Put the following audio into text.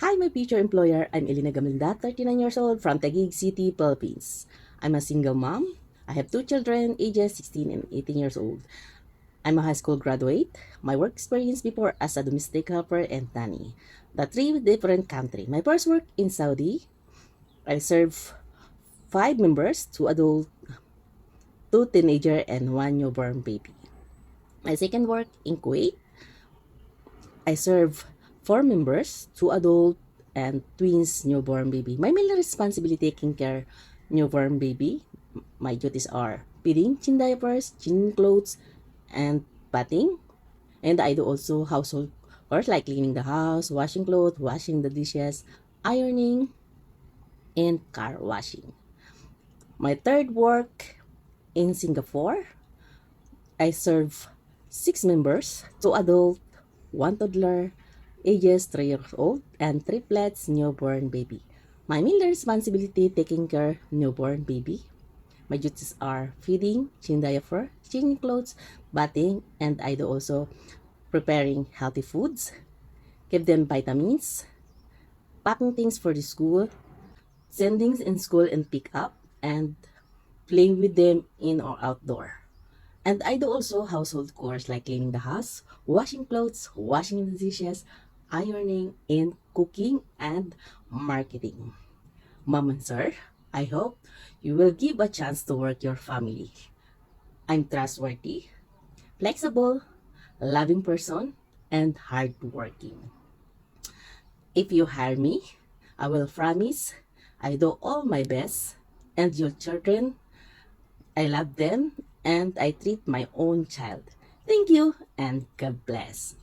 Hi, my future employer. I'm Elena Gamelda, 39 years old from Taguig City, Philippines. I'm a single mom. I have two children, ages 16 and 18 years old. I'm a high school graduate. My work experience before as a domestic helper and nanny. The three different country. My first work in Saudi. I serve five members, two adult, two teenager, and one newborn baby. My second work in Kuwait. I serve four members, two adult and twins newborn baby. My main responsibility taking care newborn baby. My duties are feeding, change diapers, changing clothes, and bathing. And I do also household work like cleaning the house, washing clothes, washing the dishes, ironing, and car washing. My third work in Singapore, I serve six members, two adult, one toddler, ages 3 years old, and triplets newborn baby. My main responsibility taking care newborn baby. My duties are feeding, changing diaper, changing clothes, bathing, and I do also preparing healthy foods, give them vitamins, packing things for the school, sending in school and pick up, and playing with them in or outdoor. And I do also household chores like cleaning the house, washing clothes, washing the dishes, ironing, and cooking and marketing. Mom and sir, I hope you will give a chance to work your family. I'm trustworthy, flexible, loving person, and hardworking. If you hire me, I will promise I do all my best. And your children, I love them and I treat my own child. Thank you and God bless.